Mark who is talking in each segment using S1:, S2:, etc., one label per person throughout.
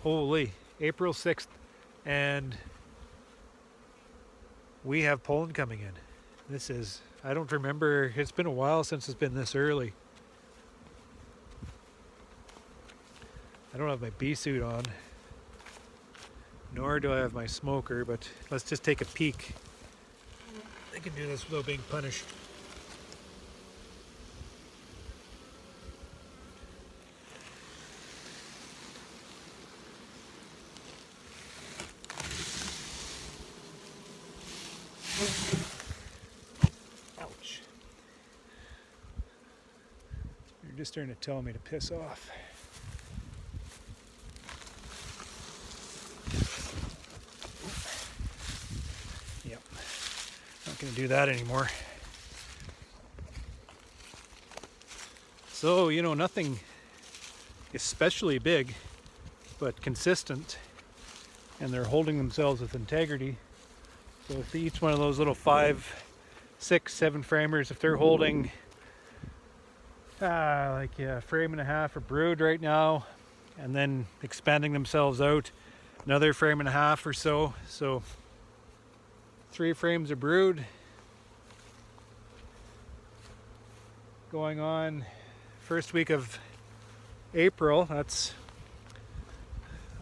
S1: Holy, April 6th, and we have pollen coming in. This is, I don't remember, it's been a while since it's been this early. I don't have my bee suit on, nor do I have my smoker, but let's just take a peek. I can do this without being punished. Ouch. You're just starting to tell me to piss off. Yep. Not going to do that anymore. So, you know, nothing especially big, but consistent, and they're holding themselves with integrity. So if each one of those little 5, 6, 7 framers, if they're holding like a frame and a half of brood right now, and then expanding themselves out another frame and a half or so, so 3 frames of brood going on first week of April. That's,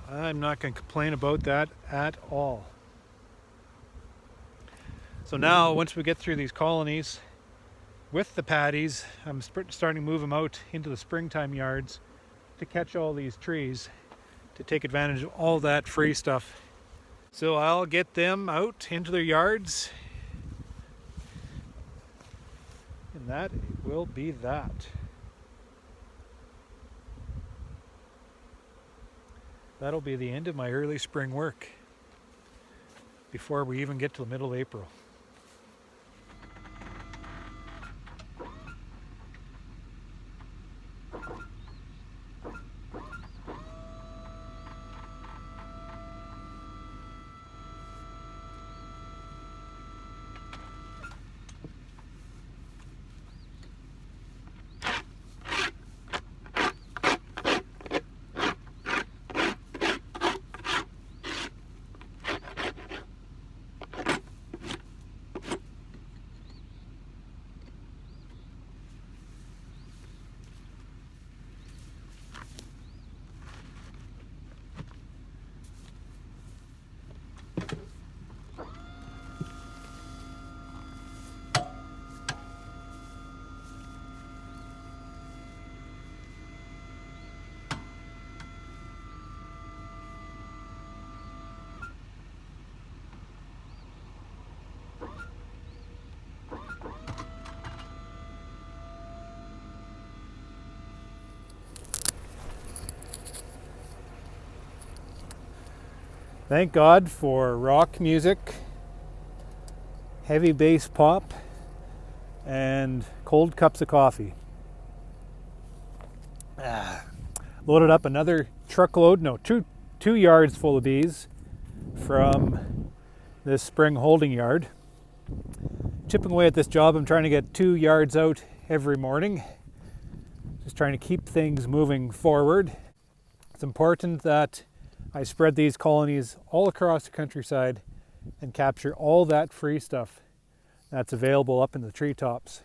S1: I'm not going to complain about that at all. So now, once we get through these colonies with the patties, I'm starting to move them out into the springtime yards to catch all these trees, to take advantage of all that free stuff. So I'll get them out into their yards, and that will be that. That'll be the end of my early spring work before we even get to the middle of April. Thank God for rock music, heavy bass pop, and cold cups of coffee. Loaded up another truckload, no, two yards full of bees from this spring holding yard. Chipping away at this job, I'm trying to get 2 yards out every morning. Just trying to keep things moving forward. It's important that I spread these colonies all across the countryside and capture all that free stuff that's available up in the treetops.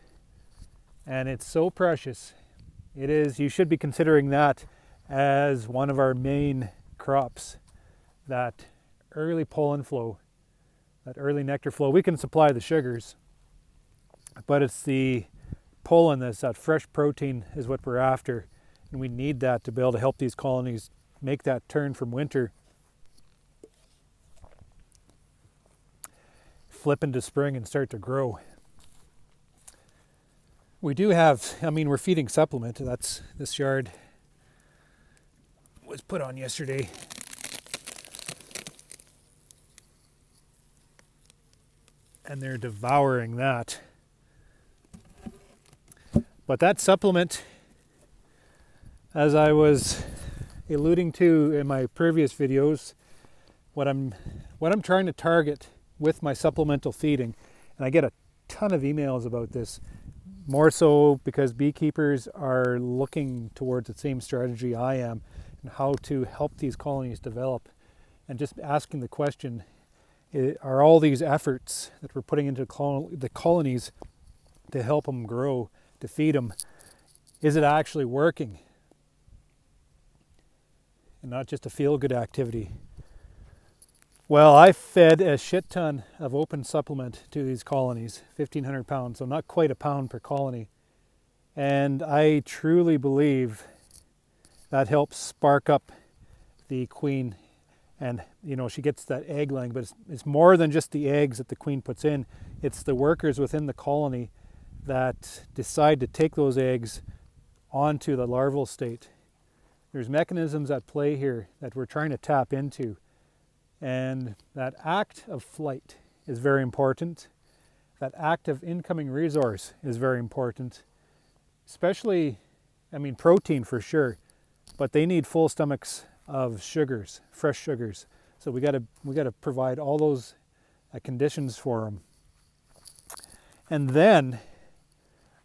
S1: And it's so precious. It is, you should be considering that as one of our main crops. That early pollen flow, that early nectar flow. We can supply the sugars, but it's the pollen, that fresh protein is what we're after. And we need that to be able to help these colonies make that turn from winter, flip into spring and start to grow. We do have, we're feeding supplement. That's, this yard was put on yesterday. And they're devouring that. But that supplement, as I was alluding to in my previous videos, what I'm trying to target with my supplemental feeding, and I get a ton of emails about this, more so because beekeepers are looking towards the same strategy I am, and how to help these colonies develop, and just asking the question, are all these efforts that we're putting into the colonies to help them grow, to feed them, is it actually working? And not just a feel-good activity. Well, I fed a shit ton of open supplement to these colonies, 1,500 pounds, so not quite a pound per colony. And I truly believe that helps spark up the queen. And, you know, she gets that egg laying, but it's more than just the eggs that the queen puts in. It's the workers within the colony that decide to take those eggs onto the larval state. There's mechanisms at play here that we're trying to tap into. And that act of flight is very important. That act of incoming resource is very important. Especially, I mean, protein for sure, but they need full stomachs of sugars, fresh sugars. So we got to provide all those conditions for them. And then,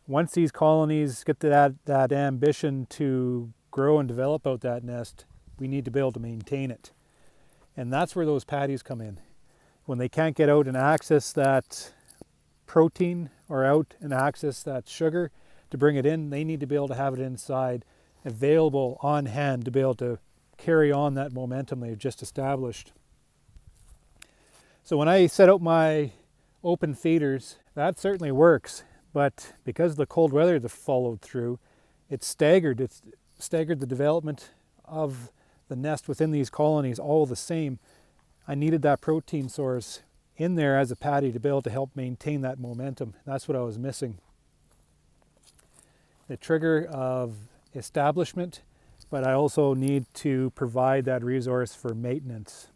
S1: once these colonies get to that ambition to grow and develop out that nest, we need to be able to maintain it. And that's where those patties come in. When they can't get out and access that protein or out and access that sugar to bring it in, they need to be able to have it inside, available on hand to be able to carry on that momentum they've just established. So when I set out my open feeders, that certainly works, but because of the cold weather that followed through, it's staggered the development of the nest within these colonies all the same. I needed that protein source in there as a patty to be able to help maintain that momentum. That's what I was missing. The trigger of establishment, but I also need to provide that resource for maintenance.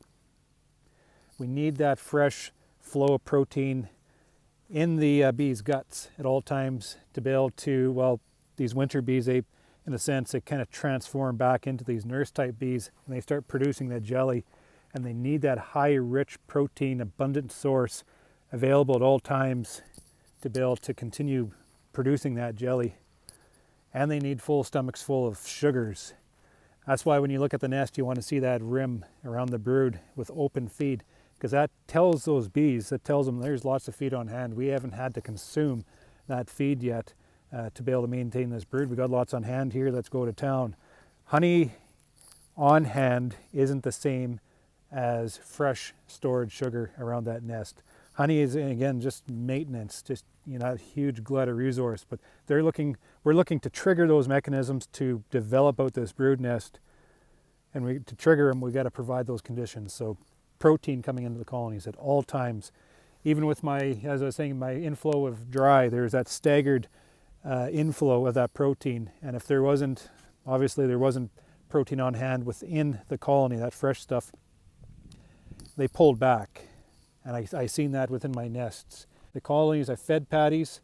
S1: We need that fresh flow of protein in the bees' guts at all times to be able to, well, these winter bees, they, in a sense, they kind of transform back into these nurse-type bees, and they start producing that jelly, and they need that high, rich protein, abundant source available at all times to be able to continue producing that jelly. And they need full stomachs full of sugars. That's why when you look at the nest, you want to see that rim around the brood with open feed, because that tells those bees, that tells them there's lots of feed on hand. We haven't had to consume that feed yet to be able to maintain this brood. We got lots on hand here, let's go to town. Honey on hand isn't the same as fresh stored sugar around that nest. Honey is, again, just maintenance, just, you know, a huge glut of resource, but we're looking to trigger those mechanisms to develop out this brood nest, and to trigger them, we got to provide those conditions. So protein coming into the colonies at all times. Even with my, as I was saying, my inflow of dry, there's that staggered inflow of that protein, and if there wasn't, obviously there wasn't protein on hand within the colony, that fresh stuff, they pulled back. And I seen that within my nests. The colonies I fed patties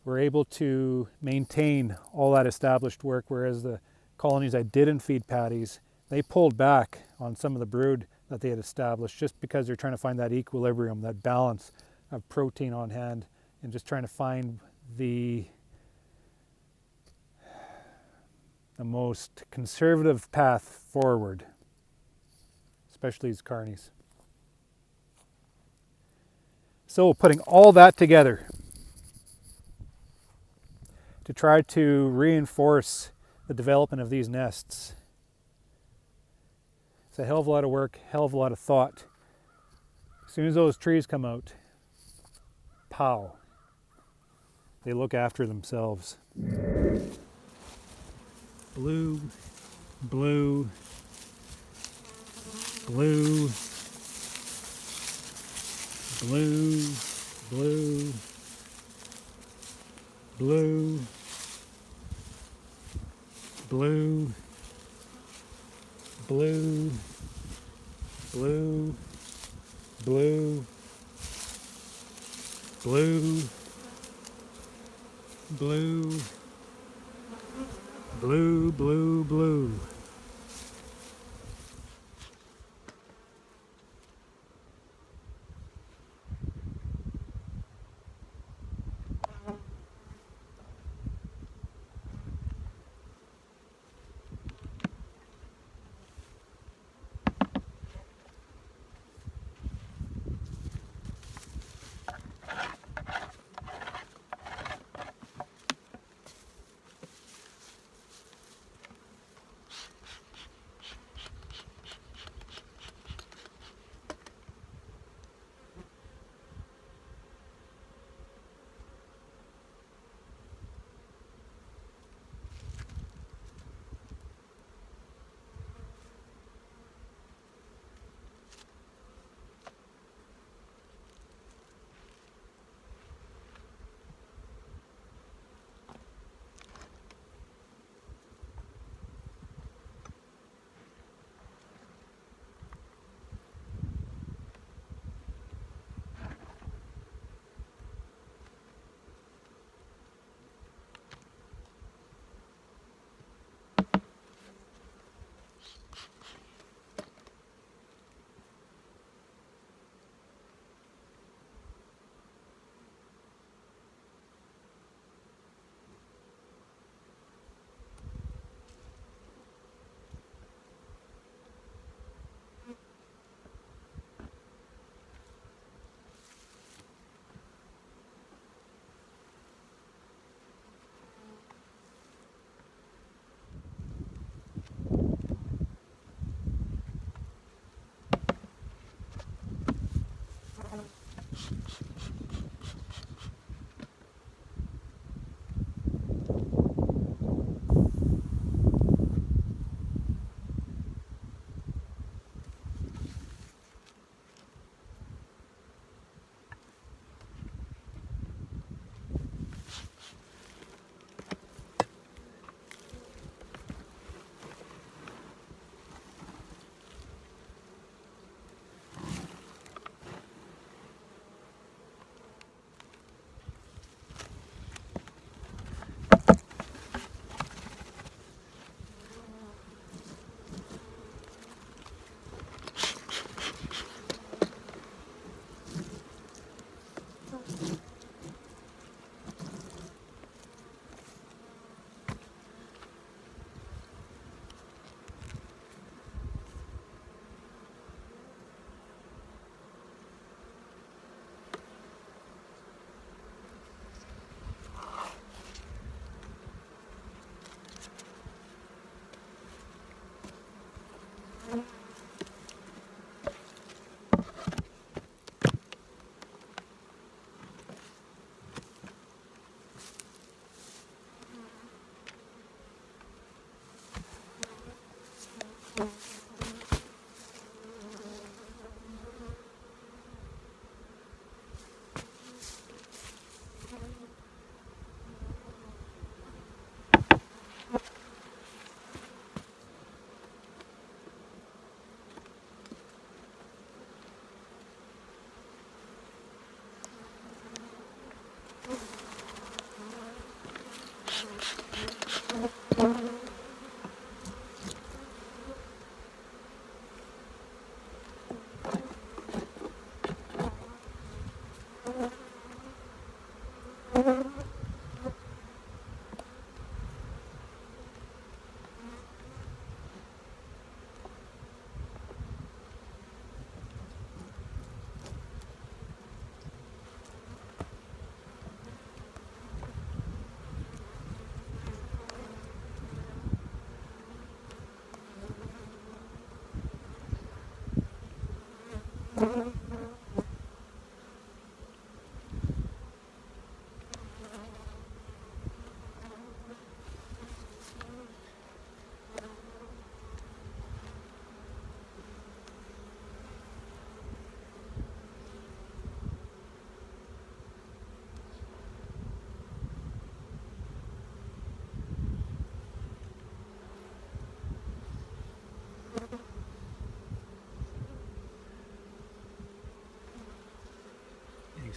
S1: were able to maintain all that established work, whereas the colonies I didn't feed patties, they pulled back on some of the brood that they had established, just because they're trying to find that equilibrium, that balance of protein on hand, and just trying to find the most conservative path forward, especially these carnies. So putting all that together to try to reinforce the development of these nests, it's a hell of a lot of work, hell of a lot of thought. As soon as those trees come out, pow, they look after themselves. Blue, blue, blue, blue, blue, blue, blue, blue, blue, blue, blue, blue, blue, blue, blue.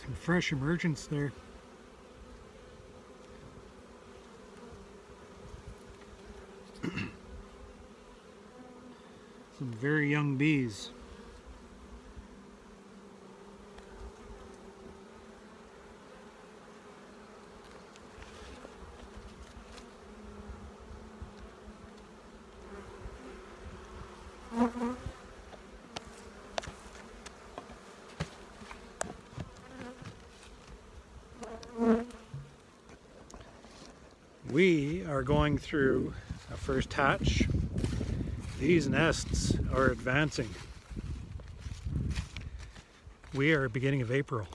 S1: Some fresh emergence there. Some very young bees. We are going through a first hatch. These nests are advancing. We are beginning of April.